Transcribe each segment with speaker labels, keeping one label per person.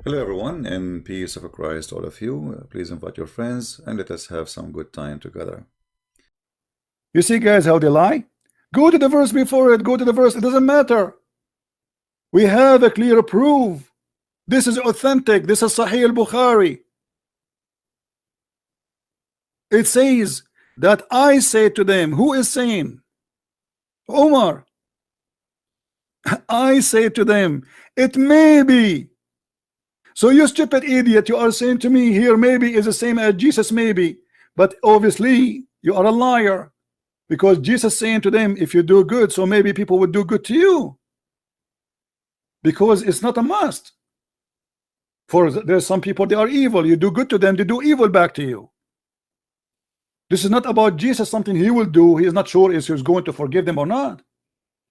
Speaker 1: Hello, everyone, and peace of Christ, all of you. Please invite your friends and let us have some good time together.
Speaker 2: You see, guys, how they lie? Go to the verse before it, go to the verse, it doesn't matter. We have a clear proof. This is authentic. This is Sahih al-Bukhari. It says that I say to them, who is saying? Omar. I say to them, it may be. So you stupid idiot, you are saying to me here maybe is the same as Jesus maybe, but obviously you are a liar, because Jesus saying to them, if you do good, so maybe people would do good to you, because it's not a must. For there's some people, they are evil, you do good to them, they do evil back to you. This is not about Jesus, something he will do. He is not sure if he's going to forgive them or not.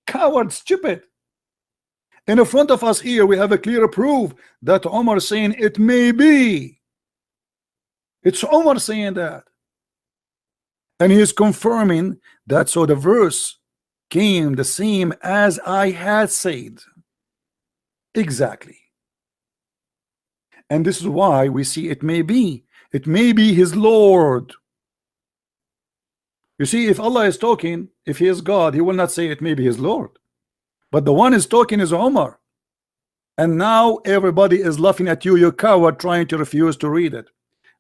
Speaker 2: Coward, stupid. In front of us here we have a clear proof that Omar is saying it may be. It's Omar saying that, and he is confirming that. So the verse came the same as I had said, exactly. And this is why we see it may be his Lord. You see, if Allah is talking, if he is God, he will not say it may be his Lord. But the one is talking is Omar. And now everybody is laughing at you, you coward, trying to refuse to read it.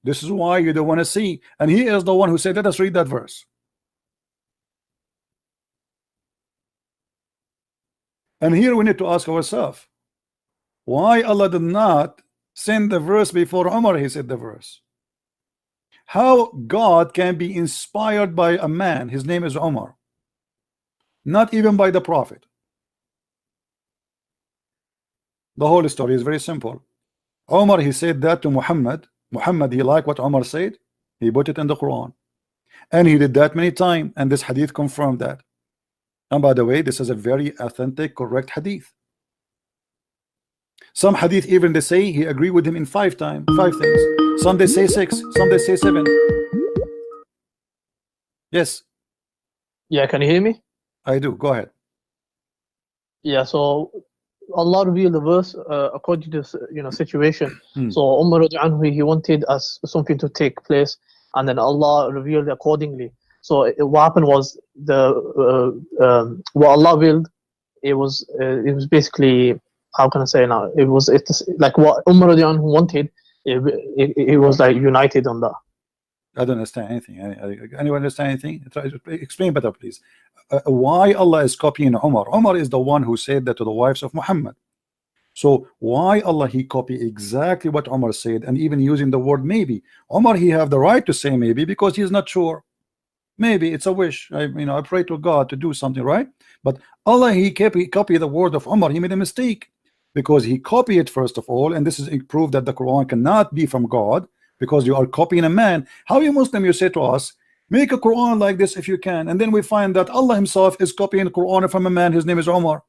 Speaker 2: This is why you don't want to see. And he is the one who said, let us read that verse. And here we need to ask ourselves, why Allah did not send the verse before Omar he said the verse? How God can be inspired by a man, his name is Omar, not even by the Prophet? The whole story is very simple. Omar, he said that to Muhammad. Muhammad, he liked what Omar said. He put it in the Quran. And he did that many times. And this hadith confirmed that. And by the way, this is a very authentic, correct hadith. Some hadith even they say he agreed with him in 5 things. Some they say 6. Some they say 7. Yes.
Speaker 3: Yeah, can you hear me?
Speaker 2: I do. Go ahead.
Speaker 3: Yeah, so Allah revealed the verse according to situation. So Umar anhu, he wanted something to take place, and then Allah revealed accordingly. So what happened was what Allah willed. It was basically, how can I say now? It's like what Umar anhu wanted. It was like united on that.
Speaker 2: I don't understand anything. Anyone understand anything? Try to explain better, please. Why Allah is copying Umar? Umar is the one who said that to the wives of Muhammad. So why Allah he copy exactly what Umar said, and even using the word maybe? Umar, he have the right to say maybe because he is not sure. Maybe it's a wish. I pray to God to do something, right? But Allah he copy the word of Umar. He made a mistake because he copied it first of all, and this is a proof that the Quran cannot be from God, because you are copying a man. How you Muslim, you say to us, make a Quran like this if you can, and then we find that Allah himself is copying the Quran from a man, his name is Omar.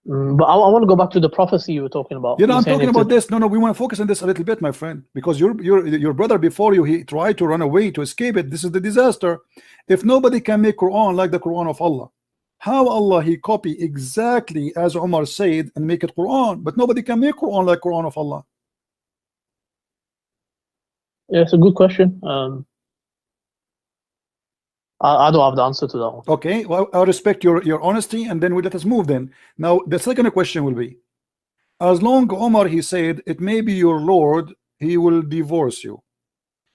Speaker 3: But I want to go back to the prophecy you were talking about.
Speaker 2: You know, I'm talking about this. No, we want to focus on this a little bit, my friend, because your brother before you, he tried to run away to escape it. This is the disaster. If nobody can make Quran like the Quran of Allah, how Allah he copy exactly as Umar said and make it Quran, but nobody can make Quran like Quran of Allah?
Speaker 3: Yeah, it's a good question. I don't have the answer to that one.
Speaker 2: Okay, well, I respect your honesty, and then we let us move then. Now the second question will be, as long Umar he said it may be your Lord, he will divorce you.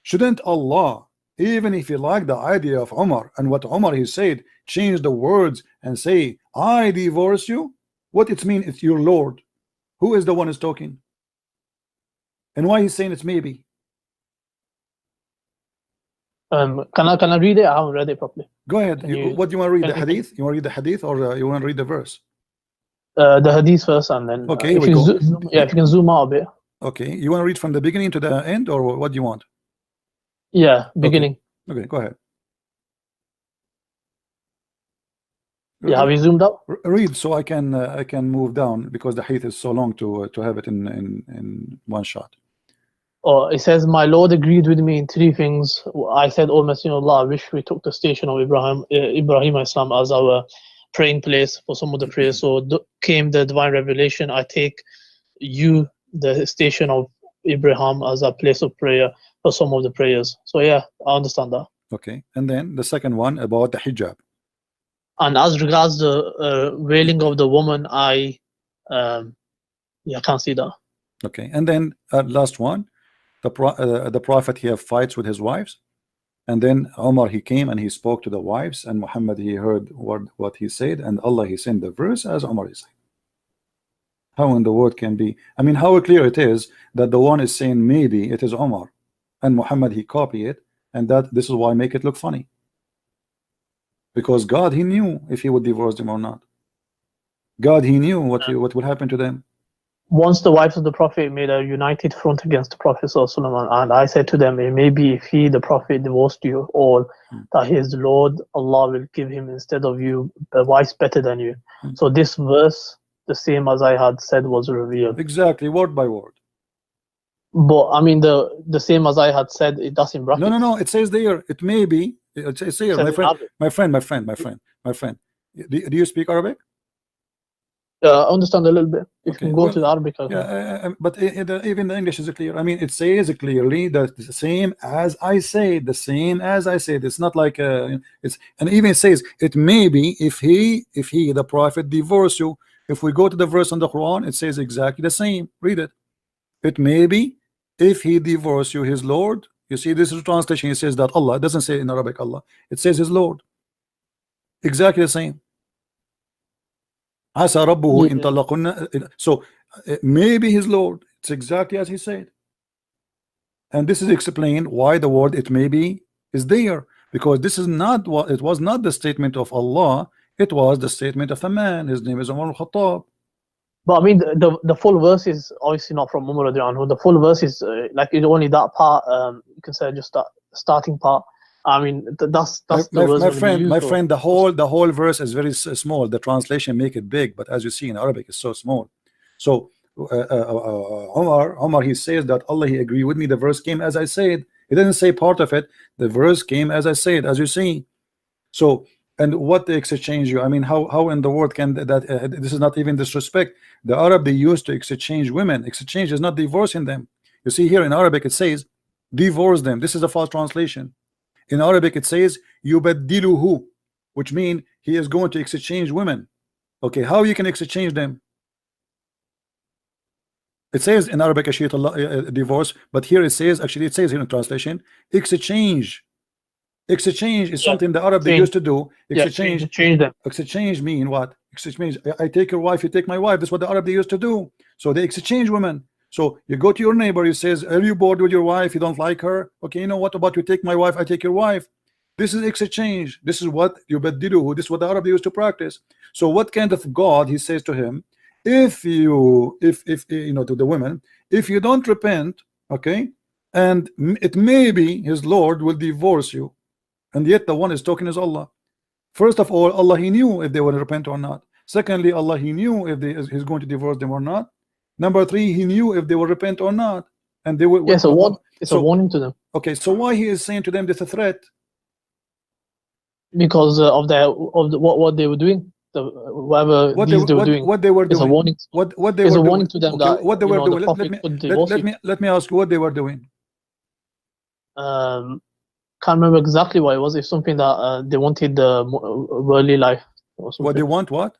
Speaker 2: Shouldn't Allah, even if you like the idea of Umar and what Umar he said, change the words and say I divorce you? What it mean? It's your Lord. Who is the one who's talking? And why he's saying it's maybe?
Speaker 3: Can I read it? I haven't read it properly.
Speaker 2: Go ahead. What do you want to read? The hadith? You want to read the hadith, or you want to read the verse?
Speaker 3: The hadith first, and then
Speaker 2: okay, here we go.
Speaker 3: If you can zoom out a bit.
Speaker 2: Okay, you want to read from the beginning to the end, or what do you want?
Speaker 3: Yeah, beginning.
Speaker 2: Okay, go ahead.
Speaker 3: Yeah, have you zoomed out?
Speaker 2: Read so I can move down, because the hadith is so long to have it in one shot.
Speaker 3: Oh, it says, my Lord agreed with me in 3 things. I said, O Messenger of Allah, I wish we took the station of Ibrahim Islam as our praying place for some of the prayers. So came the divine revelation. I take you, the station of Abraham, as a place of prayer for some of the prayers. So yeah, I understand that.
Speaker 2: Okay, and then the second one about the hijab.
Speaker 3: And as regards the wailing of the woman, I can't see that.
Speaker 2: Okay, and then last one, the prophet, he have fights with his wives, and then Omar, he came and he spoke to the wives, and Muhammad, he heard what he said, and Allah, he sent the verse as Omar is saying. How in the world can be? I mean, how clear it is that the one is saying maybe it is Omar, and Muhammad, he copy it, and that this is why I make it look funny. Because God, he knew if he would divorce them or not. God, he knew what would happen to them.
Speaker 3: Once the wives of the Prophet made a united front against the Prophet ﷺ, and I said to them, maybe if he, the Prophet, divorced you all, that he is the Lord, Allah will give him instead of you the wives better than you. So this verse, the same as I had said, was revealed.
Speaker 2: Exactly, word by word.
Speaker 3: But I mean, the same as I had said, it does in brackets.
Speaker 2: No, it says there, it may be, it says here, my friend. Do you speak Arabic?
Speaker 3: I understand a little bit. If
Speaker 2: Okay,
Speaker 3: you go to the Arabic,
Speaker 2: but even the English is clear. I mean, it says clearly that the same as I said, the same as I said. It's not like it's, and even it says it may be if he, the Prophet, divorce you. If we go to the verse on the Quran, it says exactly the same. Read it. It may be if he divorce you, his Lord. You see, this is a translation. It says that Allah, it doesn't say in Arabic Allah. It says his Lord. Exactly the same. Asa rabbuhu in talaqunna. So maybe his Lord. It's exactly as he said. And this is explained why the word it may be is there, because this is not what it was, not the statement of Allah, it was the statement of a man. His name is Umar al-Khattab.
Speaker 3: But I mean, the full verse is obviously not from Umar radiallahu anhu. The full verse is like it's only that part. You can say just that starting part. I mean, that's the verse.
Speaker 2: My friend, the whole verse is very small. The translation make it big, but as you see in Arabic, it's so small. So Omar, he says that Allah, he agreed with me. The verse came as I said. He didn't say part of it. The verse came as I said, as you see. So, and what they exchange you? I mean, how in the world can that? This is not even disrespect. The Arab, they used to exchange women. Exchange is not divorcing them. You see here in Arabic, it says divorce them. This is a false translation. In Arabic, it says yubaddiluhu, which means he is going to exchange women. Okay, how you can exchange them? It says in Arabic divorce, but here it says, actually it says here in translation, exchange. Exchange is something the Arab they used to do. Exchange,
Speaker 3: change them.
Speaker 2: Exchange mean what? Exchange. I take your wife, you take my wife. That's what the Arab they used to do. So they exchange women. So you go to your neighbor, you says, are you bored with your wife? You don't like her? Okay, you know what about you take my wife, I take your wife. This is exchange. This is what you baddiluhu. This is what the Arab used to practice. So what kind of God, he says to him, if you know, to the women, if you don't repent, okay, and it may be his Lord will divorce you, and yet the one is talking is Allah. First of all, Allah, he knew if they will repent or not. Secondly, Allah, he knew if he's going to divorce them or not. Number three, he knew if they will repent or not, and they will.
Speaker 3: Yes, it's a warning to them.
Speaker 2: Okay, so why he is saying to them this a threat?
Speaker 3: Because of what they were doing, what they were doing. It's a warning.
Speaker 2: What they
Speaker 3: it's
Speaker 2: were
Speaker 3: a
Speaker 2: doing.
Speaker 3: warning to them
Speaker 2: Okay,
Speaker 3: that
Speaker 2: what they were doing.
Speaker 3: Let
Speaker 2: me ask you what they were doing.
Speaker 3: Can't remember exactly what it was. It's something that they wanted the worldly life. Or something.
Speaker 2: What they want? What?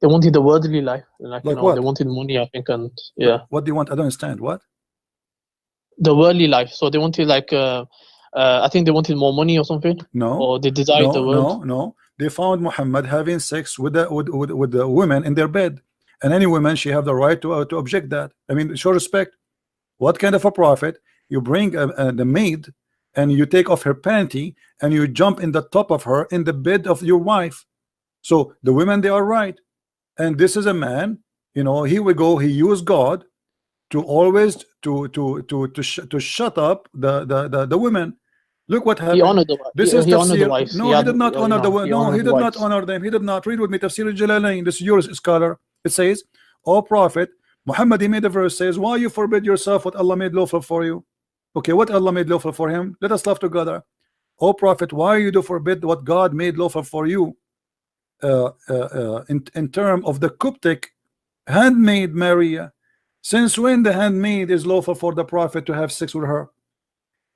Speaker 3: They wanted the worldly life. Like you know,
Speaker 2: what?
Speaker 3: They wanted money, I think, and yeah.
Speaker 2: What do you want? I don't understand. What?
Speaker 3: The worldly life. So they wanted like I think they wanted more money or something.
Speaker 2: No.
Speaker 3: Or they desired the world.
Speaker 2: No. They found Muhammad having sex with the women in their bed, and any woman, she have the right to object that. I mean, show respect. What kind of a prophet? You bring the maid and you take off her panty and you jump in the top of her in the bed of your wife. So the women, they are right, and this is a man. You know, here we go. He used God to always to shut up the women. Look what happened.
Speaker 3: He honored the wife.
Speaker 2: This is
Speaker 3: he honored the
Speaker 2: tafsir.
Speaker 3: wives.
Speaker 2: No, he did not honor the women. No, he did not honor them. He did not. Read with me Tafsir al-Jalalain. This is your scholar. It says, "O Prophet Muhammad," he made a verse, says, "Why you forbid yourself what Allah made lawful for you?" Okay, what Allah made lawful for him? Let us love together. "O Prophet, why you do forbid what God made lawful for you?" in term of the Coptic handmaid Maria. Since when the handmaid is lawful for the prophet to have sex with her?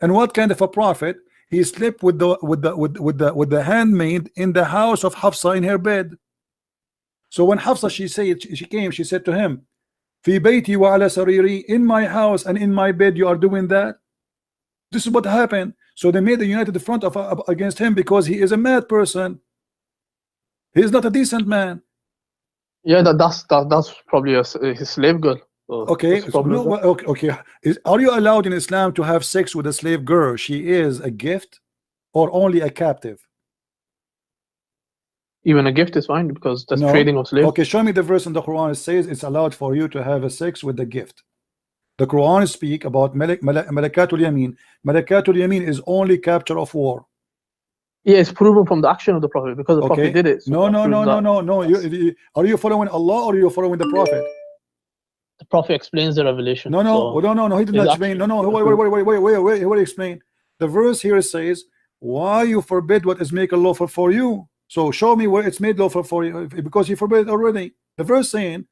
Speaker 2: And what kind of a prophet? He slept with the handmaid in the house of Hafsa in her bed. So when Hafsa she came, she said to him, "Fi bayti wa ala sariri," in my house and in my bed you are doing that. This is what happened. So they made a united front against him because he is a mad person. He is not a decent man.
Speaker 3: Yeah, that's probably his slave girl. So
Speaker 2: okay, okay. Are you allowed in Islam to have sex with a slave girl? She is a gift or only a captive?
Speaker 3: Even a gift is fine because that's
Speaker 2: No.
Speaker 3: trading of slaves.
Speaker 2: Okay, show me the verse in the Quran. It says it's allowed for you to have a sex with the gift. The Quran speak about Malakatul Yamin. Malakatul Yamin is only capture of war.
Speaker 3: Yeah, it's proven from the action of the Prophet because the Prophet did it. So
Speaker 2: No. Are you following Allah or are you following the Prophet?
Speaker 3: The Prophet explains the revelation.
Speaker 2: No. He did not explain. Wait. Explain. The verse here says, "Why you forbid what is made lawful for you?" So show me where it's made lawful for you, because you forbid it already. The verse saying,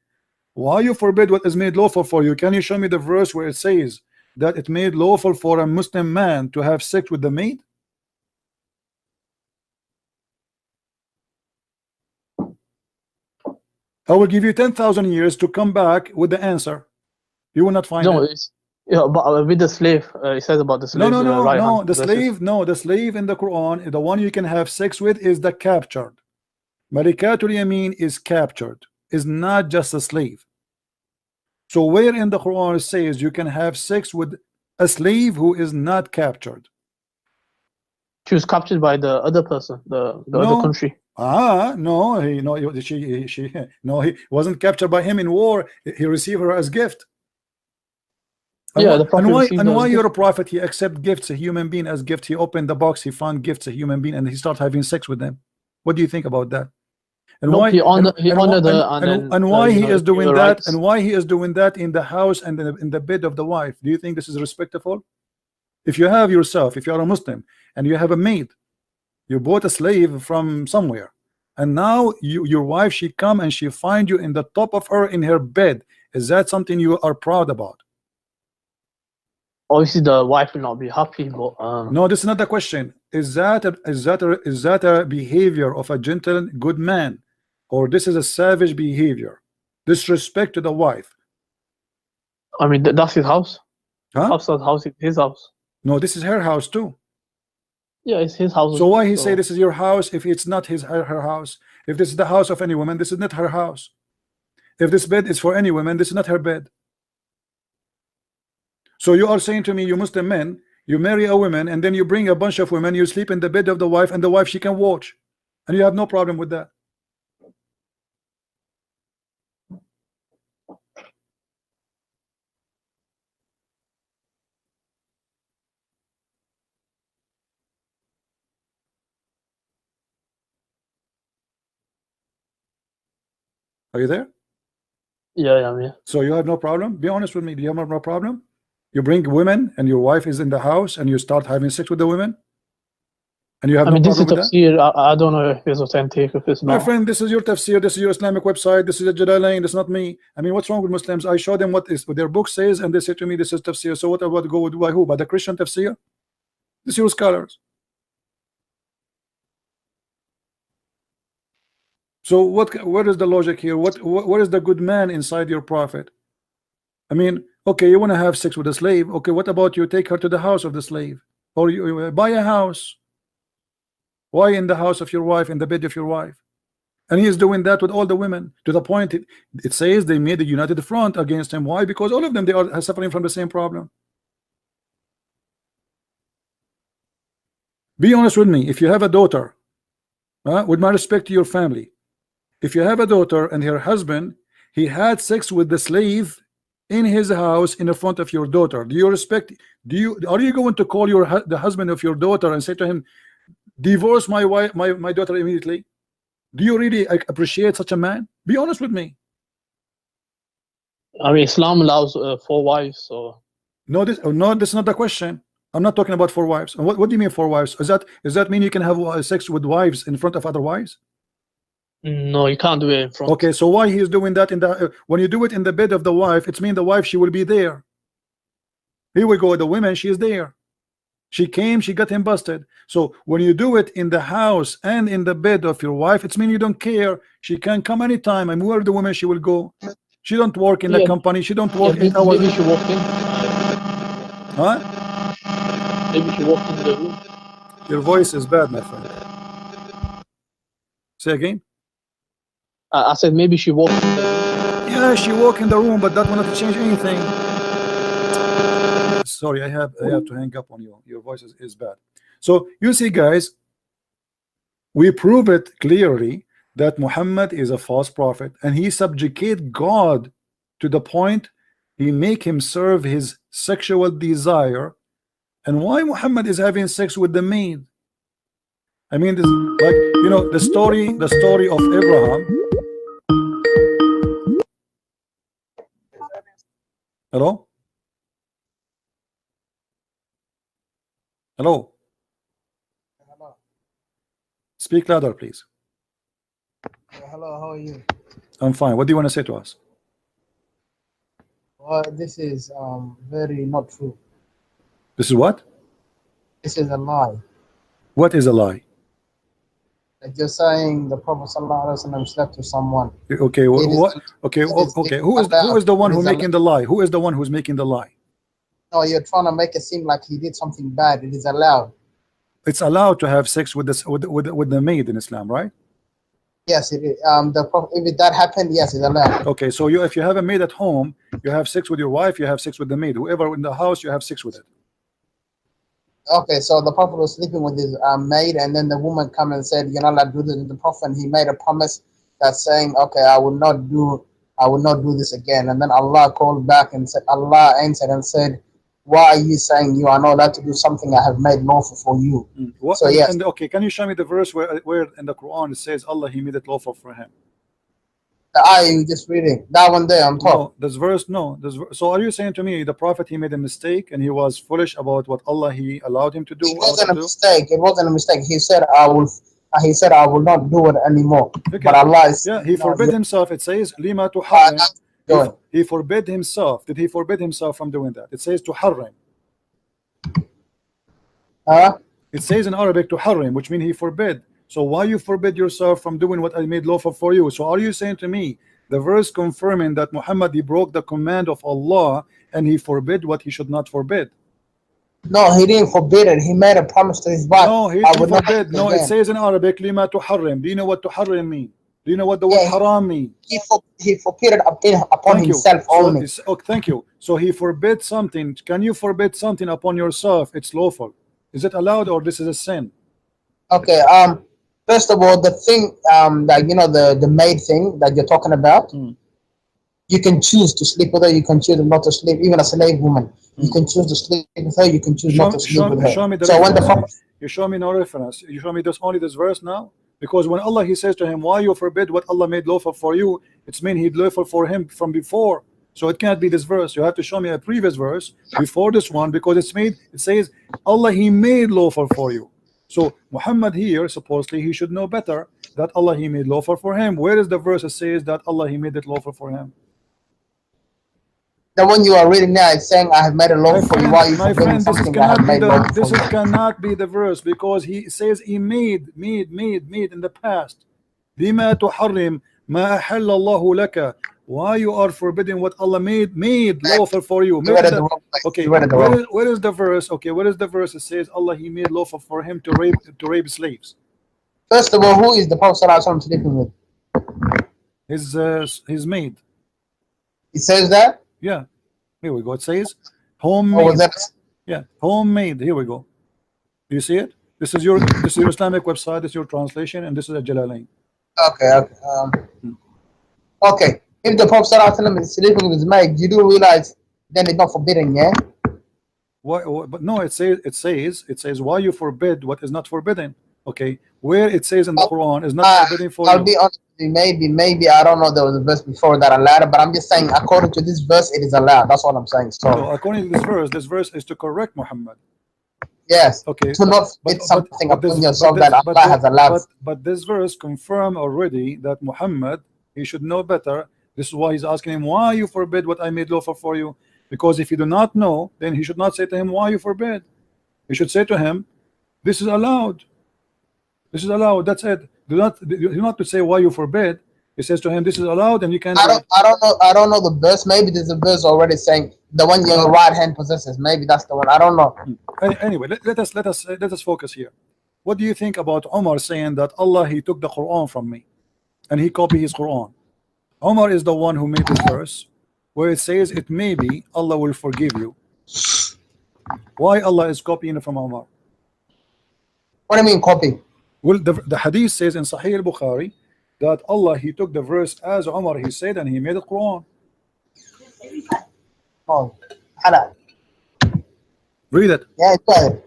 Speaker 2: "Why you forbid what is made lawful for you?" Can you show me the verse where it says that it made lawful for a Muslim man to have sex with the maid? I will give you 10,000 years to come back with the answer. You will not find it.
Speaker 3: But with the slave, it says about the slave.
Speaker 2: No. The slave in the Quran, the one you can have sex with, is the captured. Malikatul Yamin is captured, is not just a slave. So where in the Quran it says you can have sex with a slave who is not captured?
Speaker 3: She was captured by the other person, the other country.
Speaker 2: No, he wasn't captured by him in war. He received her as gift.
Speaker 3: The Prophet
Speaker 2: and why you're a prophet? He accept gifts, a human being as gift. He opened the box, he found gifts, a human being, and he started having sex with them. What do you think about that? And why he honored her, and why he is doing that, and why he is doing that in the house and in the bed of the wife? Do you think this is respectful? If you have yourself, if you are a Muslim and you have a maid, you bought a slave from somewhere, and now your wife, she come and she find you in the top of her in her bed. Is that something you are proud about?
Speaker 3: Obviously the wife will not be happy, but
Speaker 2: no, this is not the question. Is that a behavior of a gentle good man, or this is a savage behavior, disrespect to the wife?
Speaker 3: I mean, that's his house.
Speaker 2: Hafsa's
Speaker 3: house is his house.
Speaker 2: No, this is her house too.
Speaker 3: Yeah, it's his house.
Speaker 2: So why he say this is your house if it's not her house? If this is the house of any woman, this is not her house. If this bed is for any woman, this is not her bed. So you are saying to me, you Muslim men, you marry a woman and then you bring a bunch of women, you sleep in the bed of the wife, and the wife, she can watch, and you have no problem with that? Are you there?
Speaker 3: Yeah, I'm here.
Speaker 2: So you have no problem? Be honest with me. Do you have no problem? You bring women and your wife is in the house and you start having sex with the women, and you have no problem with that?
Speaker 3: This is tafsir. I don't know if it's authentic, if it's not.
Speaker 2: My friend, this is your tafsir, this is your Islamic website, this is a Jalalain, this is not me. I mean, what's wrong with Muslims? I show them what their book says and they say to me this is tafsir. So what about go by who? By the Christian tafsir? This is your scholars. So where is the logic here? What is the good man inside your prophet? I mean, okay, you want to have sex with a slave. Okay, what about you take her to the house of the slave, or you buy a house? Why in the house of your wife, in the bed of your wife? And he is doing that with all the women, to the point it says they made a united front against him. Why? Because all of them, they are suffering from the same problem. Be honest with me. If you have a daughter, with my respect to your family, if you have a daughter and her husband, he had sex with the slave in his house in the front of your daughter, do you respect? Are you going to call the husband of your daughter and say to him, divorce my wife, my daughter immediately? Do you really appreciate such a man? Be honest with me.
Speaker 3: I mean, Islam allows 4 wives, so
Speaker 2: no, this is not the question. I'm not talking about 4 wives. What do you mean 4 wives? Does that mean you can have sex with wives in front of other wives?
Speaker 3: No, you can't do it in front.
Speaker 2: Okay, so why he is doing that in the when you do it in the bed of the wife, it's mean the wife, she will be there. Here we go, the woman, she is there. She came, she got him busted. So when you do it in the house and in the bed of your wife, it's mean you don't care. She can come anytime. And where the woman, she will go. She don't work in the company. She don't work 8 hours.
Speaker 3: Maybe she walked in.
Speaker 2: Huh?
Speaker 3: Maybe she walked into the room.
Speaker 2: Your voice is bad, my friend. Say again.
Speaker 3: I said maybe she walked in the room.
Speaker 2: Yeah, she walked in the room, but that will not change anything. Sorry, I have to hang up on you. Your voice is bad. So you see, guys, we prove it clearly that Muhammad is a false prophet, and he subjugate God to the point he make him serve his sexual desire. And why Muhammad is having sex with the maid? I mean, this, like, you know, the story of Abraham. Hello? Hello?
Speaker 4: Hello.
Speaker 2: Speak louder, please.
Speaker 4: Hello, how are you?
Speaker 2: I'm fine. What do you want to say to us?
Speaker 4: Well, this is very not true.
Speaker 2: This is what?
Speaker 4: This is a lie.
Speaker 2: What is a lie?
Speaker 4: Like you're saying the Prophet ﷺ slept with someone.
Speaker 2: Okay, what? Okay, okay. Who is the one who's making the lie? Who is the one who's making the lie?
Speaker 4: No, you're trying to make it seem like he did something bad. It is allowed.
Speaker 2: It's allowed to have sex with this with the maid in Islam, right?
Speaker 4: Yes, it is. If that happened, yes, it's allowed.
Speaker 2: Okay, so if you have a maid at home, you have sex with your wife, you have sex with the maid. Whoever in the house, you have sex with it.
Speaker 4: Okay, so the Prophet was sleeping with his maid, and then the woman come and said, "You're not allowed to do this." And the Prophet, he made a promise that saying, "Okay, I will not do this again." And then Allah called back and said, Allah answered and said, "Why are you saying you are not allowed to do something I have made lawful for you?"
Speaker 2: What,
Speaker 4: so yes.
Speaker 2: Okay, can you show me the verse where in the Quran it says Allah he made it lawful for him?
Speaker 4: The ayah you just reading, that one there on top.
Speaker 2: No, this verse, no. So are you saying to me the Prophet he made a mistake and he was foolish about what Allah he allowed him to do?
Speaker 4: It wasn't a mistake. It wasn't a mistake. He said, "I will." He said, "I will not do it anymore."
Speaker 2: Okay.
Speaker 4: But Allah is.
Speaker 2: Yeah, he forbid himself. It says, "Lima to harrim." He forbid himself. Did he forbid himself from doing that? It says to harrim. It says in Arabic to harrim, which means he forbid. So why you forbid yourself from doing what I made lawful for you? So are you saying to me the verse confirming that Muhammad he broke the command of Allah and he forbid what he should not forbid?
Speaker 4: No, he didn't forbid it. He made a promise to his wife.
Speaker 2: No, he forbid. No, it says in Arabic lima to harrim. Do you know what to harrim mean? Do you know what the word haram mean?
Speaker 4: He forbid it upon himself only.
Speaker 2: Thank you. So he forbid something. Can you forbid something upon yourself? It's lawful. Is it allowed or this is a sin?
Speaker 4: Okay. First of all, the thing that you know the maid thing that you're talking about, you can choose to sleep with her. You can choose not to sleep. Even a slave woman, you can choose to sleep with her. You can choose not to sleep with her.
Speaker 2: Show me the
Speaker 4: so
Speaker 2: reference.
Speaker 4: when the
Speaker 2: you show me no reference. You show me only this verse now. Because when Allah he says to him, why you forbid what Allah made lawful for you, it's mean he lawful for him from before. So it can't be this verse. You have to show me a previous verse before this one, because it says Allah he made lawful for you. So Muhammad here supposedly he should know better that Allah he made lawful for him. Where is the verse that says that Allah he made it lawful for him?
Speaker 4: The one you are reading now is saying, "I have made a lawful for you." Why you forbidding something I have made lawful for you?
Speaker 2: This cannot be the verse, because he says he made in the past. Lima tuharrim ma ahalla Allahu laka. Why you are forbidding what Allah made lawful for you? Okay, where is the verse? Okay, where is the verse that says Allah he made lawful for him to rape slaves?
Speaker 4: First of all, who is the Prophet ﷺ sleeping with?
Speaker 2: His maid.
Speaker 4: It says that.
Speaker 2: Yeah, here we go. It says homemade. Yeah, homemade. Here we go. Do you see it? This is your Islamic website. This is your translation, and this is a Jalalain.
Speaker 4: Okay. Okay. If the Prophet ﷺ is sleeping with his maid, you do realize then it's not forbidden, yeah?
Speaker 2: Why? But no, it says why you forbid what is not forbidden. Okay, where it says in the Quran is not forbidden for
Speaker 4: I'll
Speaker 2: you.
Speaker 4: be honest with you, maybe I don't know, there was a verse before that allowed it, but I'm just saying according to this verse it is allowed. That's what I'm saying. So
Speaker 2: according to this verse is to correct Muhammad.
Speaker 4: Yes.
Speaker 2: Okay.
Speaker 4: To not fit something upon yourself that Allah has allowed.
Speaker 2: But this verse confirm already that Muhammad, he should know better. This is why he's asking him, why you forbid what I made lawful for you? Because if you do not know, then he should not say to him, why you forbid. He should say to him, this is allowed. This is allowed. That's it. Do not to say why you forbid. He says to him, this is allowed, and you can.
Speaker 4: I don't know the verse. Maybe there's a verse already saying the one your right hand possesses. Maybe that's the one. I don't know.
Speaker 2: Anyway, let us focus here. What do you think about Umar saying that Allah, he took the Quran from me, and he copied his Quran? Umar is the one who made this verse where it says it may be Allah will forgive you. Why Allah is copying it from Umar?
Speaker 4: What do you mean copy?
Speaker 2: Well, the hadith says in Sahih al-Bukhari that Allah, he took the verse as Umar he said, and he made it Quran.
Speaker 4: Oh, halal.
Speaker 2: Read it.
Speaker 4: Yeah, go ahead.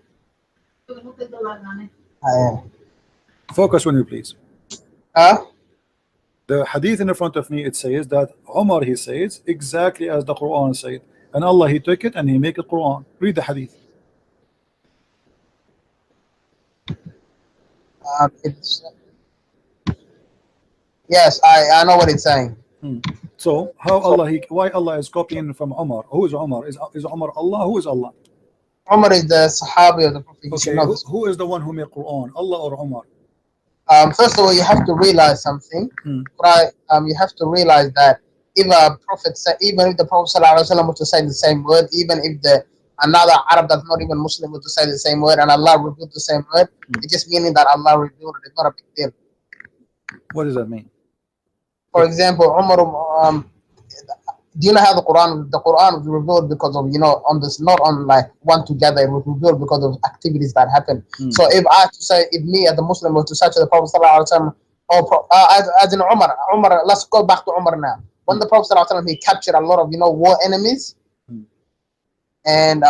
Speaker 2: Focus on you, please. The hadith in front of me, it says that Umar, he says exactly as the Quran said, and Allah, he took it and he made it Quran. Read the hadith.
Speaker 4: Yes, I know what it's saying.
Speaker 2: So how why Allah is copying from Umar? Who is Umar? Is Umar Allah? Who is Allah?
Speaker 4: Umar is the Sahabi of the Prophet.
Speaker 2: Okay, who is the one who made Quran? Allah or Umar?
Speaker 4: First of all, you have to realize something. Right? You have to realize that if a prophet said, even if the Prophet ﷺ were to say the same word, even if another Arab that's not even Muslim were to say the same word, and Allah revealed the same word, it's just meaning that Allah revealed it. It's not a big deal.
Speaker 2: What does that mean?
Speaker 4: For example, Umar, do you know how the Quran was revealed because of, on this, not on like one together, it was revealed because of activities that happened. So if I have to say, if me as a Muslim was to say to the Prophet ﷺ, as in Umar, let's go back to Umar now. When the Prophet ﷺ, he captured a lot of, war enemies, and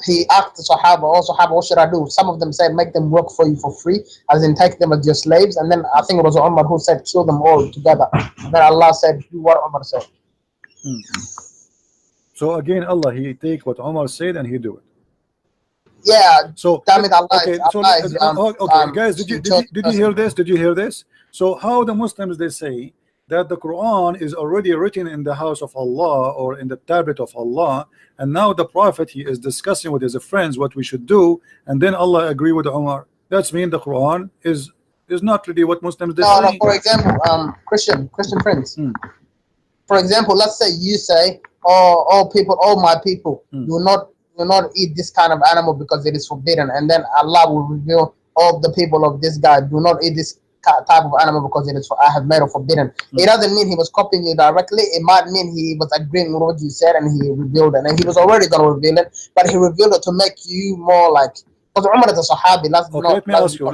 Speaker 4: he asked the Sahaba, what should I do? Some of them said, make them work for you for free, as in take them as your slaves. And then I think it was Umar who said, kill them all together. And then Allah said, do what Umar said.
Speaker 2: So again, Allah, he take what Umar said and he do it.
Speaker 4: Yeah.
Speaker 2: So
Speaker 4: damn it, Allah.
Speaker 2: Okay. Okay, guys, did you hear this? Did you hear this? So how the Muslims, they say that the Quran is already written in the house of Allah or in the tablet of Allah, and now the Prophet, he is discussing with his friends what we should do, and then Allah agree with Umar. That's mean the Quran is not really what Muslims they say.
Speaker 4: No, for example, Christian friends. For example, let's say you say, all my people, do not eat this kind of animal because it is forbidden, and then Allah will reveal all the people of this guy do not eat this type of animal because it is I have made it forbidden. It doesn't mean he was copying you directly. It might mean he was agreeing with what you said and he revealed it, and he was already going to reveal it, but he revealed it to make you more like, because Umar is a Sahabi.
Speaker 2: Let me ask you.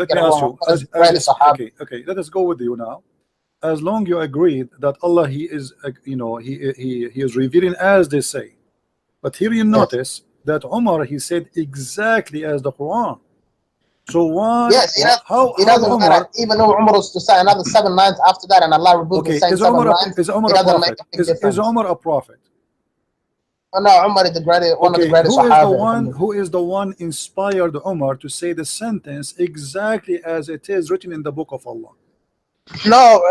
Speaker 2: Okay, let us go with you now. As long you agreed that Allah, he is he is revealing as they say, but here you notice that Umar, he said exactly as the Quran. So why?
Speaker 4: Yes, it doesn't matter. Even though Umar was to say another 7 lines after that, and Allah revealed the same 7 lines,
Speaker 2: is Umar a prophet? Is Umar a prophet?
Speaker 4: Oh, no, Umar is the greatest, one of the greatest Sahaba.
Speaker 2: Who is the one inspired Umar to say the sentence exactly as it is written in the book of Allah?
Speaker 4: No,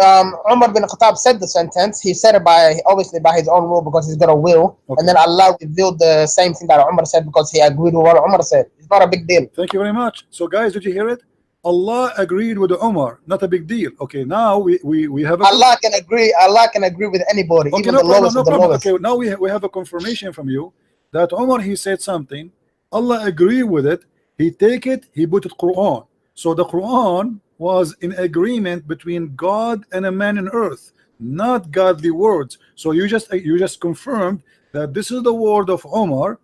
Speaker 4: Umar bin Khattab said the sentence. He said it obviously by his own will because he's got a will. And then Allah revealed the same thing that Umar said because he agreed with what Umar said. It's not a big deal.
Speaker 2: Thank you very much. So guys, did you hear it? Allah agreed with Umar, not a big deal. Okay, now we have
Speaker 4: Allah can agree with anybody,
Speaker 2: okay,
Speaker 4: even the lowest of the lowest.
Speaker 2: Okay, now we have a confirmation from you that Umar, he said something, Allah agreed with it, he take it, he put it Quran. So the Quran was in agreement between God and a man in earth, not godly words. So you just confirmed that this is the word of Umar.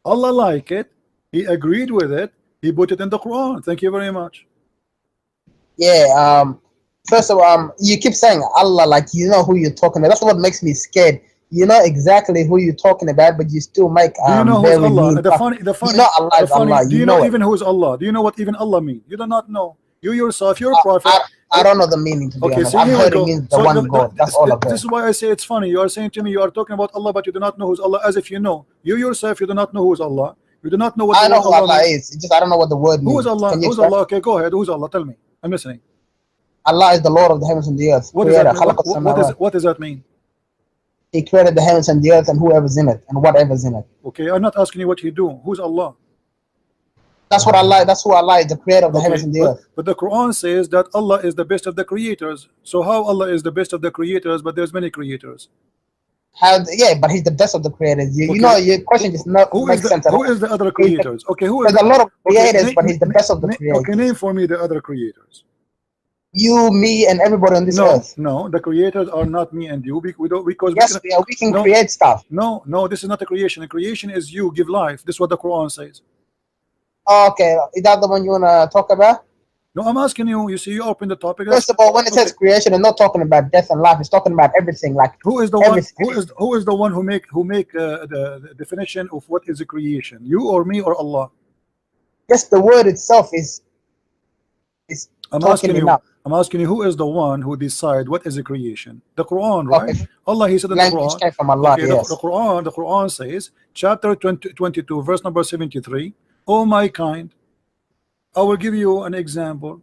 Speaker 2: Allah like it, he agreed with it, he put it in the Quran. Thank you very much.
Speaker 4: Yeah, first of all, you keep saying Allah like you know who you're talking about. That's what makes me scared. You know exactly who you're talking about, but you still make
Speaker 2: do you know who's Allah? The funny,
Speaker 4: you know Allah is Allah.
Speaker 2: Do you know even who's Allah? Do you know what even Allah means? You do not know. You yourself, you're a prophet.
Speaker 4: I don't know the meaning, to be honest. I've heard it means the one God. That's all I've heard.
Speaker 2: This is why I say it's funny. You are saying to me, you are talking about Allah, but you do not know who's Allah, as if you know. You yourself, you do not know who's Allah. You do not know what
Speaker 4: I
Speaker 2: the
Speaker 4: know
Speaker 2: word
Speaker 4: who Allah
Speaker 2: means.
Speaker 4: is. It's just I don't know what the word means.
Speaker 2: Who is Allah?
Speaker 4: Can you
Speaker 2: Who's
Speaker 4: explain?
Speaker 2: Allah? Okay, go ahead. Who's Allah? Tell me. I'm listening.
Speaker 4: Allah is the Lord of the heavens and the earth.
Speaker 2: What does that
Speaker 4: Creator.
Speaker 2: mean? What does that mean?
Speaker 4: He created the heavens and the earth and whoever's in it and whatever's in it.
Speaker 2: Okay, I'm not asking you what He do. Who's Allah?
Speaker 4: That's what Allah. That's who Allah is, the creator of the heavens and the earth.
Speaker 2: But the Quran says that Allah is the best of the creators. So how Allah is the best of the creators, but there's many creators?
Speaker 4: Yeah, but He's the best of the creators. You know, your question just not makes sense at all.
Speaker 2: Who is the other creators? Okay, who is
Speaker 4: There's a lot of creators, but He's the best of the creators.
Speaker 2: Okay, name for me the other creators.
Speaker 4: You, me, and everybody on this earth.
Speaker 2: No, the creators are not me and you. We don't, because
Speaker 4: yes, we can create stuff.
Speaker 2: No, this is not a creation. A creation is you give life. This is what the Quran says.
Speaker 4: Okay, is that the one you wanna talk about?
Speaker 2: No, I'm asking you. You see, you open the topic.
Speaker 4: First of all, when it says creation, it's not talking about death and life. It's talking about everything. Like
Speaker 2: who is the one? Who is the one who make the definition of what is a creation? You or me or Allah?
Speaker 4: Yes, the word itself is.
Speaker 2: I'm asking you, who is the one who decide what is a creation? The Quran, right? Okay. Allah, He said in the Quran.
Speaker 4: Came from Allah,
Speaker 2: okay,
Speaker 4: yes.
Speaker 2: the Quran says, chapter 22, verse number 73. O my kind, I will give you an example.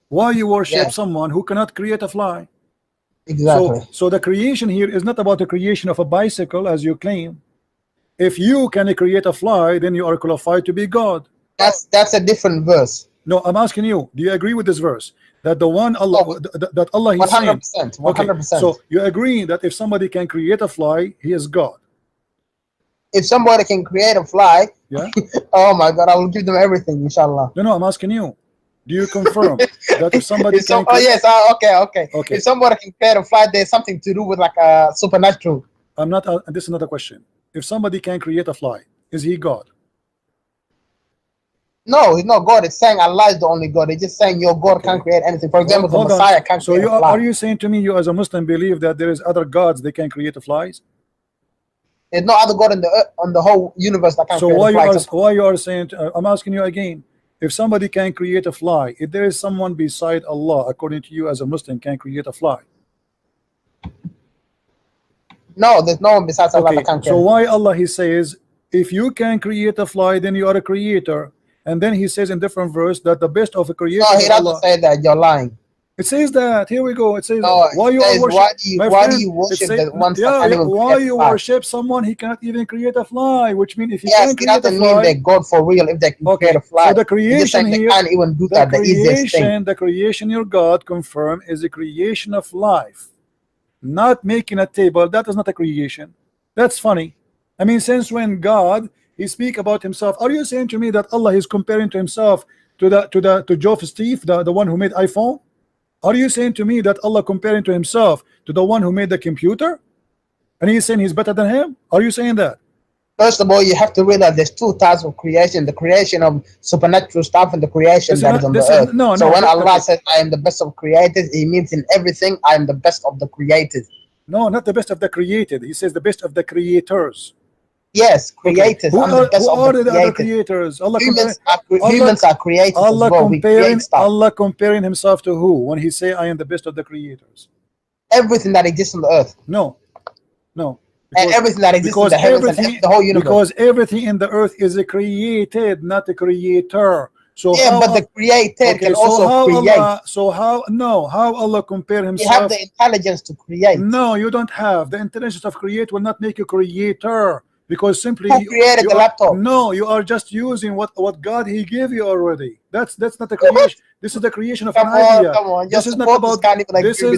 Speaker 2: Why you worship someone who cannot create a fly?
Speaker 4: Exactly.
Speaker 2: So the creation here is not about the creation of a bicycle, as you claim. If you can create a fly, then you are qualified to be God.
Speaker 4: That's a different verse.
Speaker 2: No, I'm asking you, do you agree with this verse? That the one Allah, that Allah is
Speaker 4: 100%,
Speaker 2: saying,
Speaker 4: 100%.
Speaker 2: Okay, so you agree that if somebody can create a fly, he is God.
Speaker 4: If somebody can create a fly,
Speaker 2: yeah.
Speaker 4: Oh my God, I will give them everything, inshallah.
Speaker 2: No, I'm asking you. Do you confirm that if somebody can?
Speaker 4: Oh yes, okay. If somebody can create a fly, there's something to do with like a supernatural.
Speaker 2: I'm not. This is not a question. If somebody can create a fly, is he God?
Speaker 4: No, he's not God. It's saying Allah is the only God. It's just saying your God can't create anything. For example, the Messiah can't create a fly.
Speaker 2: Are you saying to me, you as a Muslim believe that there is other gods they can create the flies?
Speaker 4: There's no other God on the whole universe that can create a fly.
Speaker 2: So why you are saying? I'm asking you again. If somebody can create a fly, if there is someone beside Allah, according to you as a Muslim, can create a fly?
Speaker 4: No, there's no one besides Allah that can create.
Speaker 2: So why Allah He says, if you can create a fly, then you are a creator, and then He says in different verse that the best of a creator.
Speaker 4: No, He doesn't say that. You're lying.
Speaker 2: It says that. Here we go. It says
Speaker 4: why do you worship the one
Speaker 2: why you worship someone he cannot even create a fly, which means if he
Speaker 4: can create a fly, mean they're God for real if they can create a fly.
Speaker 2: So the creation here,
Speaker 4: they can't even do that.
Speaker 2: The creation your God confirm is the creation of life, not making a table. That is not a creation. That's funny. I mean, since when God He speak about Himself, are you saying to me that Allah is comparing to Himself to Geoff Steve, the one who made iPhone? Are you saying to me that Allah comparing to Himself to the one who made the computer, and He's saying He's better than him? Are you saying that?
Speaker 4: First of all, you have to realize there's two types of creation: the creation of supernatural stuff and the creation that is on the earth. So when Allah says, "I am the best of creators," He means in everything, I am the best of the creators.
Speaker 2: No, not the best of the created. He says the best of the creators.
Speaker 4: Yes, creators.
Speaker 2: Who are the other creators?
Speaker 4: Humans are creators
Speaker 2: Allah comparing Himself to who when He say, "I am the best of the creators"?
Speaker 4: Everything that exists on the earth.
Speaker 2: No.
Speaker 4: And everything that exists in the heavens and the whole universe.
Speaker 2: Because everything in the earth is created, not a creator. So
Speaker 4: but the created can also create.
Speaker 2: How Allah compare Himself?
Speaker 4: You have the intelligence to create.
Speaker 2: No, you don't have. The intelligence of create will not make you creator. Because simply
Speaker 4: who created the laptop?
Speaker 2: No, you are just using what God He gave you already. That's not the creation. This is the creation of an idea.
Speaker 4: Come on.
Speaker 2: This is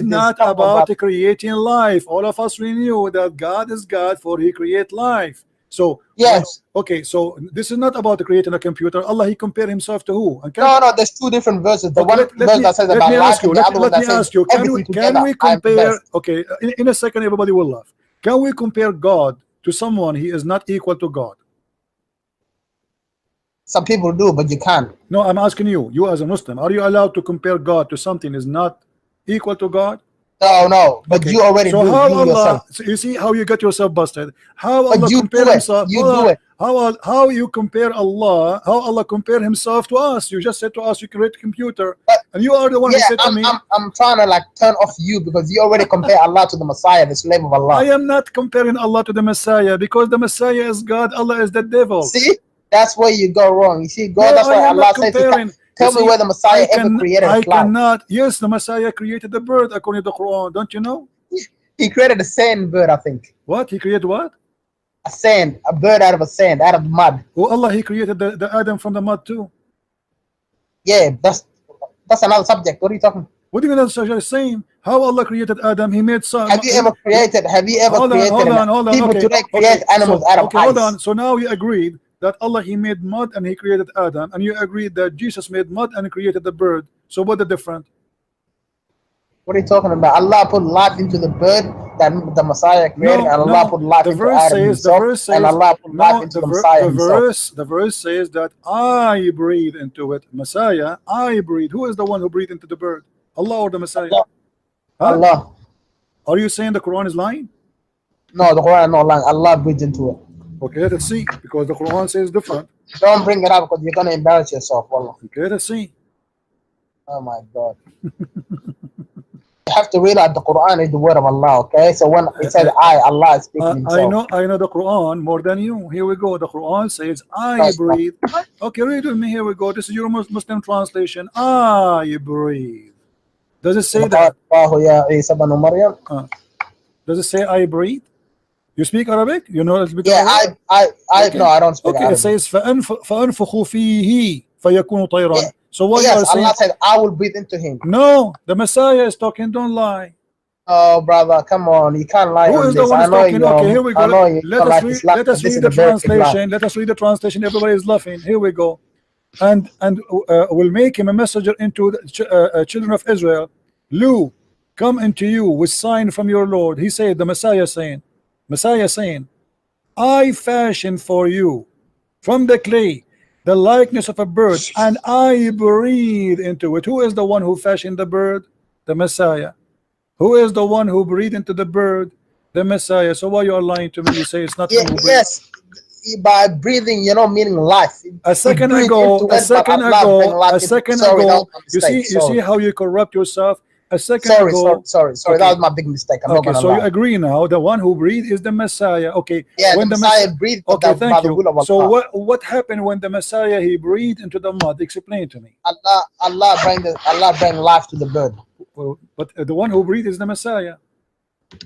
Speaker 2: not about creating life. All of us we knew that God is God, for He create life. So
Speaker 4: yes.
Speaker 2: Okay, so this is not about creating a computer. Allah He compared Himself to who?
Speaker 4: No, there's two different verses. The one verse that says about life, and the other one that says everything together.
Speaker 2: Can we compare? Okay, in a second, everybody will laugh. Can we compare God to someone He is not equal to God?
Speaker 4: Some people do, but you can't.
Speaker 2: No, I'm asking you as a Muslim, are you allowed to compare God to something is not equal to God?
Speaker 4: No, but
Speaker 2: Okay.
Speaker 4: you already
Speaker 2: So
Speaker 4: do it,
Speaker 2: how
Speaker 4: you
Speaker 2: Allah?
Speaker 4: yourself.
Speaker 2: So you see how you got yourself busted. How
Speaker 4: But
Speaker 2: Allah
Speaker 4: you
Speaker 2: compare
Speaker 4: do it.
Speaker 2: himself?
Speaker 4: You
Speaker 2: Hold
Speaker 4: do
Speaker 2: on.
Speaker 4: it.
Speaker 2: How you compare Allah? How Allah compare himself to us? You just said to us you create a computer,
Speaker 4: But
Speaker 2: and you are the one who
Speaker 4: yeah,
Speaker 2: said to me,
Speaker 4: I'm trying to like turn off you because you already compare Allah to the Messiah, the slave of
Speaker 2: I
Speaker 4: Allah.
Speaker 2: am not comparing Allah to the Messiah, because the Messiah is God, Allah is the devil.
Speaker 4: See, that's where you go wrong. You see, God.
Speaker 2: No,
Speaker 4: That's
Speaker 2: I
Speaker 4: why
Speaker 2: am
Speaker 4: Allah
Speaker 2: not
Speaker 4: says,
Speaker 2: comparing.
Speaker 4: "Tell me where the Messiah ever created a
Speaker 2: I
Speaker 4: cloud."
Speaker 2: cannot. Yes, the Messiah created the bird according to the Quran. Don't you know?
Speaker 4: He created a sand bird, I think.
Speaker 2: What? He created what?
Speaker 4: A bird out of a sand, out of mud.
Speaker 2: Oh, Allah, He created the Adam from the mud too.
Speaker 4: Yeah, that's another subject. What are you talking?
Speaker 2: What do you mean that's the same? How Allah created Adam? He made some.
Speaker 4: Have you ever created?
Speaker 2: Hold on.
Speaker 4: People
Speaker 2: Okay,
Speaker 4: today create animals out of
Speaker 2: okay,
Speaker 4: ice.
Speaker 2: hold on. So now you agreed that Allah He made mud and He created Adam, and you agreed that Jesus made mud and created the bird. So what the difference?
Speaker 4: What are you talking about? Allah put life into the bird that the Messiah created, and Allah put life into Adam himself, and Allah put life into the Messiah himself.
Speaker 2: The verse says that I breathe into it. Messiah, I breathe. Who is the one who breathed into the bird? Allah or the Messiah?
Speaker 4: Allah.
Speaker 2: Huh?
Speaker 4: Allah.
Speaker 2: Are you saying the Quran is lying?
Speaker 4: No, the Quran is not lying. Allah breathed into it.
Speaker 2: Okay, let's see, because the Quran says different.
Speaker 4: Don't bring it up because you're gonna embarrass yourself, Allah.
Speaker 2: Okay, let's see.
Speaker 4: Oh my God. You have to realize the Quran is the word of Allah, okay? So when it says Allah is speaking himself.
Speaker 2: I know the Quran more than you. Here we go. The Quran says I breathe. Okay, read with me. Here we go. This is your Muslim translation. I breathe. Does it say that? Does it say I breathe? You speak Arabic? You know Arabic?
Speaker 4: Yeah,
Speaker 2: okay.
Speaker 4: No, I don't speak
Speaker 2: okay,
Speaker 4: Arabic.
Speaker 2: It says فأنفخ فيه فيكون طيرا.
Speaker 4: Yeah.
Speaker 2: So what
Speaker 4: yes,
Speaker 2: you are saying?
Speaker 4: Allah said, I will breathe into him.
Speaker 2: No, the Messiah is talking. Don't lie.
Speaker 4: Oh, brother, come on. You can't lie.
Speaker 2: Who is the one who's talking? Okay, here we go. Let us read the translation. Let us read the translation. Everybody is laughing. Here we go. And will make him a messenger into the children of Israel. Lu, come into you with sign from your Lord. He said, the Messiah saying, I fashion for you from the clay the likeness of a bird, and I breathe into it. Who is the one who fashioned the bird? The Messiah. Who is the one who breathed into the bird? The Messiah. So why you are lying to me? You say it's not him who breathed.
Speaker 4: Yes, by breathing, meaning life.
Speaker 2: A second ago, you see how you corrupt yourself. Sorry,
Speaker 4: that was my big mistake. I'm not gonna
Speaker 2: so
Speaker 4: lie.
Speaker 2: you agree now, the one who breathed is the Messiah. Okay,
Speaker 4: yeah, when the Messiah breathed,
Speaker 2: okay, thank you. So what happened when the Messiah he breathed into the mud? Explain to me.
Speaker 4: Allah bring life to the bird.
Speaker 2: But the one who breathed is the Messiah.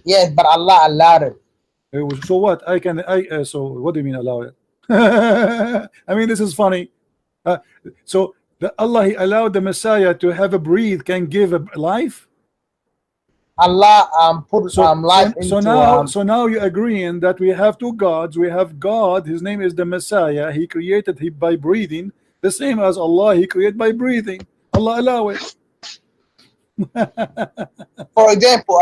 Speaker 4: Yes, but Allah allowed it.
Speaker 2: So what? So what do you mean allow it? I mean, this is funny. So Allah, He allowed the Messiah to have a breathe, can give a life.
Speaker 4: Allah put life into.
Speaker 2: So now you're agreeing that we have two gods. We have God, His name is the Messiah. He created him by breathing, the same as Allah. He created by breathing. Allah allow it.
Speaker 4: For example,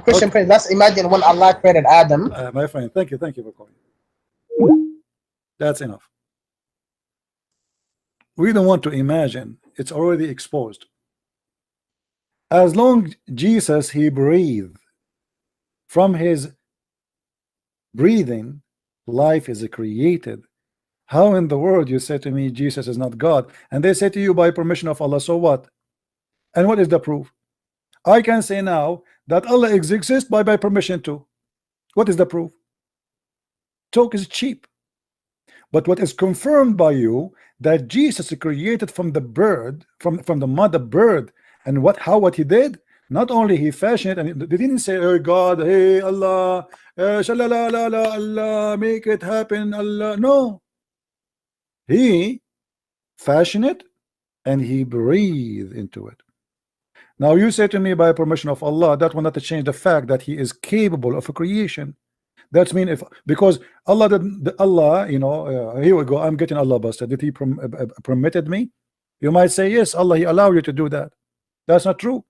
Speaker 4: Christian Prince. Let's imagine when Allah created Adam.
Speaker 2: My friend, thank you for calling. That's enough. We don't want to imagine. It's already exposed. As long Jesus he breathed, from his breathing life is created. How in the world you say to me Jesus is not God? And they say to you by permission of Allah. So what? And what is the proof? I can say now that Allah exists by permission too. What is the proof? Talk is cheap. But what is confirmed by you that Jesus created from the bird, from the mother bird, and what he did? Not only he fashioned it, and they didn't say, "Oh God, hey Allah, Allah, make it happen, Allah." No, he fashioned it and he breathed into it. Now you say to me by permission of Allah, that will not change the fact that he is capable of a creation. That's mean because Allah didn't, Allah, you know, here we go. I'm getting Allah busted. Did he permitted me? You might say yes, Allah he allowed you to do that. That's not true.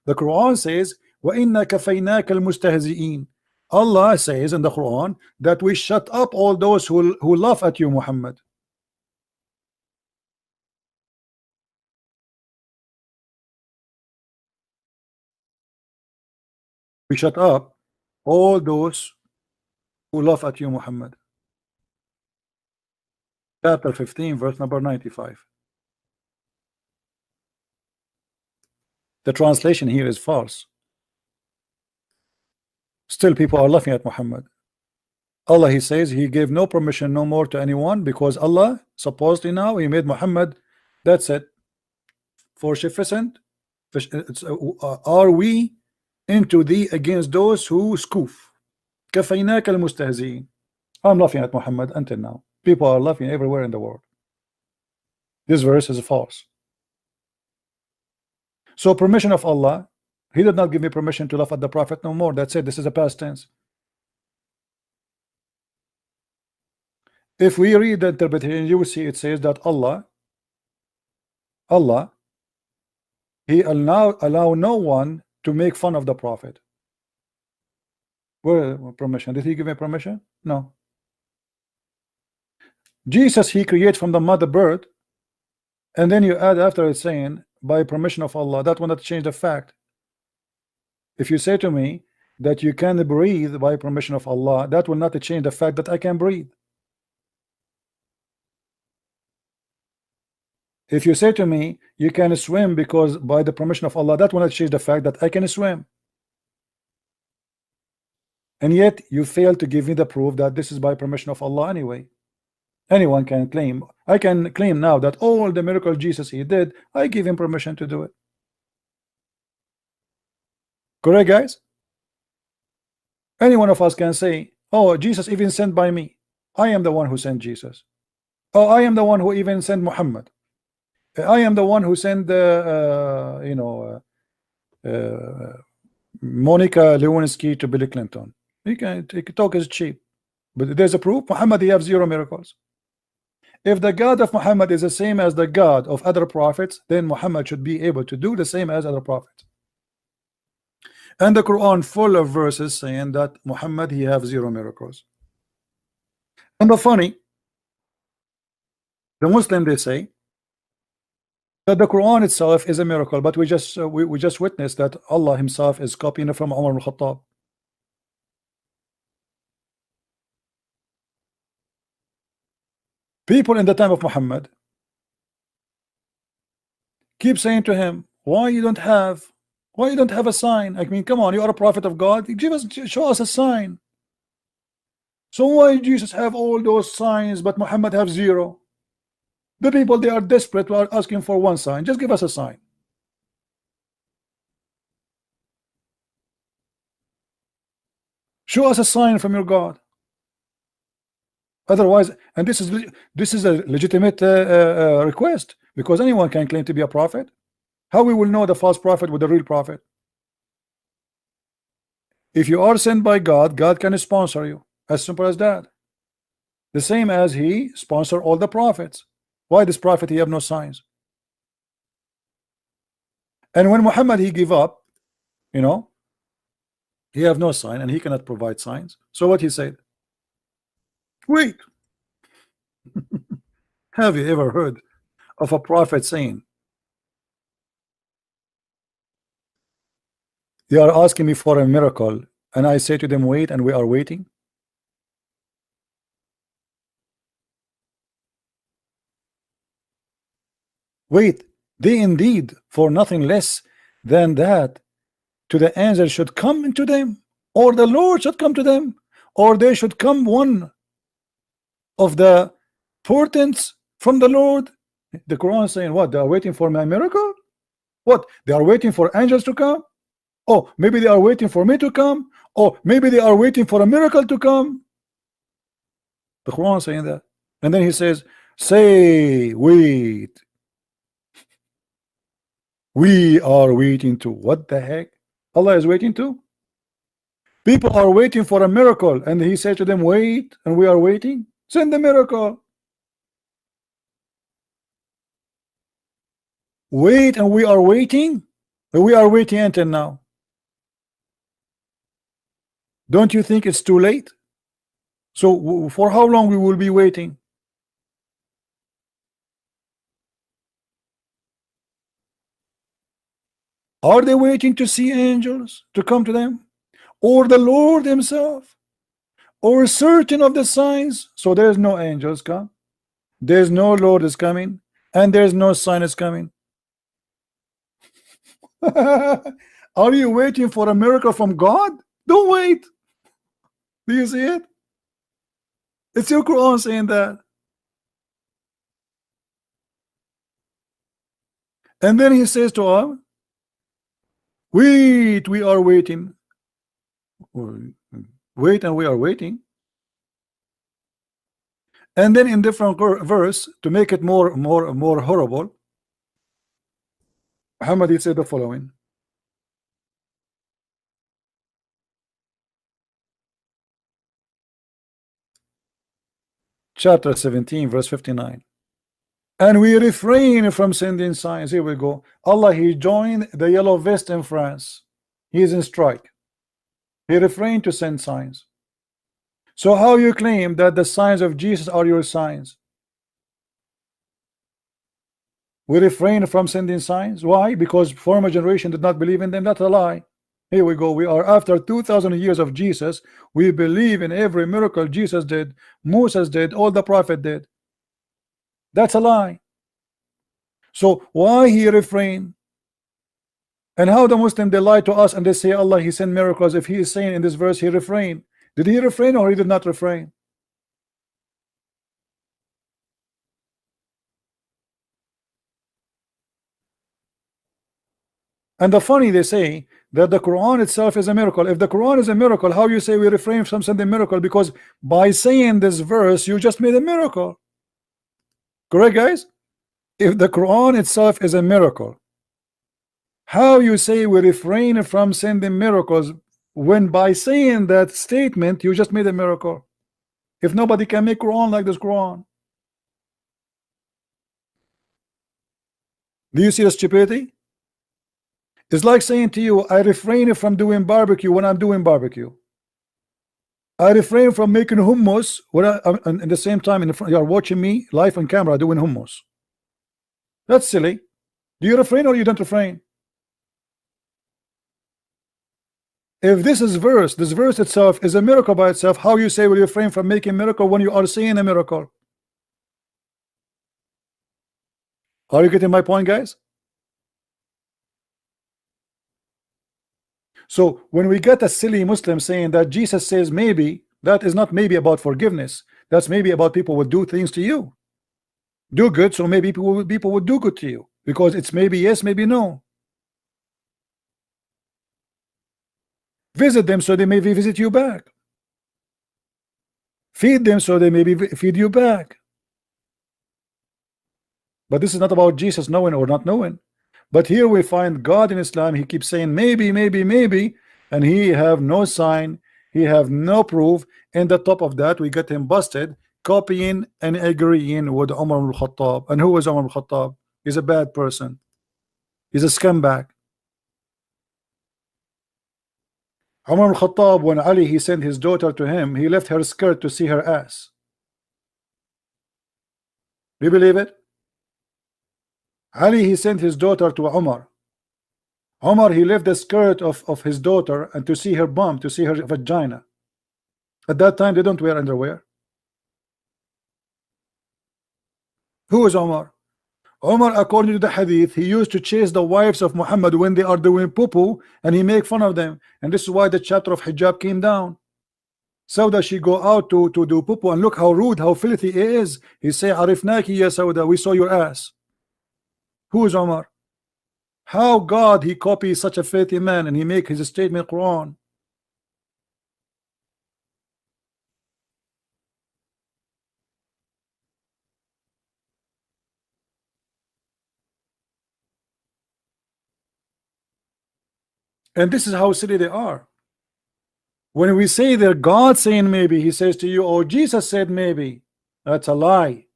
Speaker 2: The Quran says, وَإِنَّا كَفَيْنَاكَ الْمُسْتَهْزِئِينَ. Allah says in the Quran that we shut up all those who laugh at you, Muhammad. We shut up all those who laugh at you, Muhammad. Chapter 15, verse number 95. The translation here is false. Still people are laughing at Muhammad. Allah, he says he gave no permission no more to anyone, because Allah supposedly now he made Muhammad, that's it, for Shifacent. Are we into thee against those who scoof? كفيناك المستهزئين. I'm laughing at Muhammad until now. People are laughing everywhere in the world. This verse is false. So permission of Allah, he did not give me permission to laugh at the Prophet no more. That's it. This is a past tense. If we read the interpretation, you will see it says that Allah he allow no one to make fun of the Prophet. Where permission? Did he give me permission? No. Jesus he created from the mother bird, and then you add after it saying by permission of Allah. That will not change the fact. If you say to me that you can breathe by permission of Allah, that will not change the fact that I can breathe. If you say to me you can swim because by the permission of Allah, that will not change the fact that I can swim. And yet you fail to give me the proof that this is by permission of Allah anyway. Anyone can claim. I can claim now that all the miracle Jesus he did, I give him permission to do it. Correct, guys? Any one of us can say, oh, Jesus even sent by me. I am the one who sent Jesus. Oh, I am the one who even sent Muhammad. I am the one who sent Monica Lewinsky to Bill Clinton. You can talk is cheap, but there's a proof. Muhammad, he have 0 miracles. If the God of Muhammad is the same as the God of other prophets, then Muhammad should be able to do the same as other prophets. And the Quran full of verses saying that Muhammad he have 0 miracles. And the funny, the Muslim they say that the Quran itself is a miracle, but we just witnessed that Allah himself is copying it from Umar al-Khattab. People in the time of Muhammad keep saying to him, why you don't have a sign? I mean, come on, you are a prophet of God, show us a sign. So why Jesus have all those signs but Muhammad have 0? The people, they are desperate, are asking for one sign. Just give us a sign. Show us a sign from your God. Otherwise, and this is a legitimate request, because anyone can claim to be a prophet. How we will know the false prophet with the real prophet? If you are sent by God, God can sponsor you. As simple as that. The same as he sponsored all the prophets. Why this prophet he have no signs? And when Muhammad he give up, he have no sign and he cannot provide signs. So what he said? Wait. Have you ever heard of a prophet saying, they are asking me for a miracle, and I say to them, wait, and we are waiting? Wait, they indeed for nothing less than that to the angel should come into them, or the Lord should come to them, or they should come one of the portents from the Lord. The Quran is saying what? They are waiting for my miracle? What? They are waiting for angels to come? Oh, maybe they are waiting for me to come? Oh, maybe they are waiting for a miracle to come? The Quran is saying that. And then he says, say, wait. We are waiting to. What the heck? Allah is waiting to? People are waiting for a miracle, and he said to them, wait, and we are waiting. Send the miracle. Wait, and we are waiting. We are waiting until now. Don't you think it's too late? So for how long we will be waiting? Are they waiting to see angels to come to them? or the Lord himself, or certain of the signs. So there's no angels come, there's no Lord is coming, and there's no sign is coming. Are you waiting for a miracle from God? Don't wait. Do you see it? It's your Quran saying that. And then he says to us, wait, we are waiting. Wait, and we are waiting. And then in different verse, to make it more horrible, Muhammad, he said the following. Chapter 17, verse 59. And we refrain from sending signs. Here we go. Allah, he joined the yellow vest in France. He is in strike. He refrained to send signs. So how you claim that the signs of Jesus are your signs? We refrain from sending signs. Why? Because former generation did not believe in them. That's a lie. Here we go. We are after 2,000 years of Jesus. We believe in every miracle Jesus did, Moses did, all the prophet did. That's a lie. So why he refrain? And how the Muslim, they lie to us and they say Allah, he sent miracles. If he is saying in this verse he refrained, did he refrain or he did not refrain? And the funny, they say that the Quran itself is a miracle. If the Quran is a miracle, how you say we refrain from sending miracle? Because by saying this verse you just made a miracle. Correct, guys? If the Quran itself is a miracle, how you say we refrain from sending miracles when by saying that statement you just made a miracle? If nobody can make Quran like this Quran. Do you see the stupidity? It's like saying to you, I refrain from doing barbecue when I'm doing barbecue. I refrain from making hummus when I'm at the same time in the front, you are watching me live on camera doing hummus. That's silly. Do you refrain or you don't refrain? If this is verse, this verse itself is a miracle by itself, how you say will you refrain from making miracle when you are seeing a miracle? Are you getting my point, guys? So when we get a silly Muslim saying that Jesus says maybe, that is not maybe about forgiveness. That's maybe about people would do things to you. Do good, so maybe people would do good to you. Because it's maybe yes, maybe no. Visit them so they may visit you back. Feed them so they may feed you back. But this is not about Jesus knowing or not knowing. But here we find God in Islam, he keeps saying maybe, maybe, maybe, and he have no sign, he have no proof. And the top of that, we get him busted, copying and agreeing with Umar al-Khattab. And who is Umar al-Khattab? He's a bad person. He's a scumbag. Umar al-Khattab, when Ali, he sent his daughter to him, he left her skirt to see her ass. Do you believe it? Ali, he sent his daughter to Umar. Umar, he left the skirt of his daughter and to see her bum, to see her vagina. At that time, they don't wear underwear. Who is Umar? Umar, according to the hadith, he used to chase the wives of Muhammad when they are doing poo-poo, and he make fun of them. And this is why the chapter of hijab came down. Sauda, she go out to do poo-poo, and look how rude, how filthy it is. He say, Arifnaki ya Sauda, we saw your ass. Who is Umar? How God he copies such a filthy man and he make his statement Quran? And this is how silly they are. When we say they're God saying maybe, he says to you, oh, Jesus said maybe. That's a lie.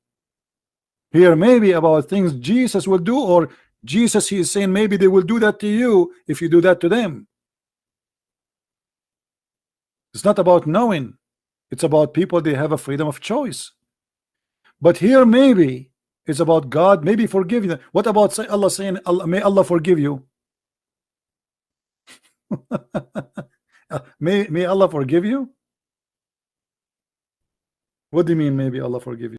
Speaker 2: Here maybe about things Jesus will do, or Jesus, he is saying maybe they will do that to you if you do that to them. It's not about knowing. It's about people, they have a freedom of choice. But here maybe it's about God maybe forgiving them. What about Allah saying, may Allah forgive you? May Allah forgive you? What do you mean maybe Allah forgive you?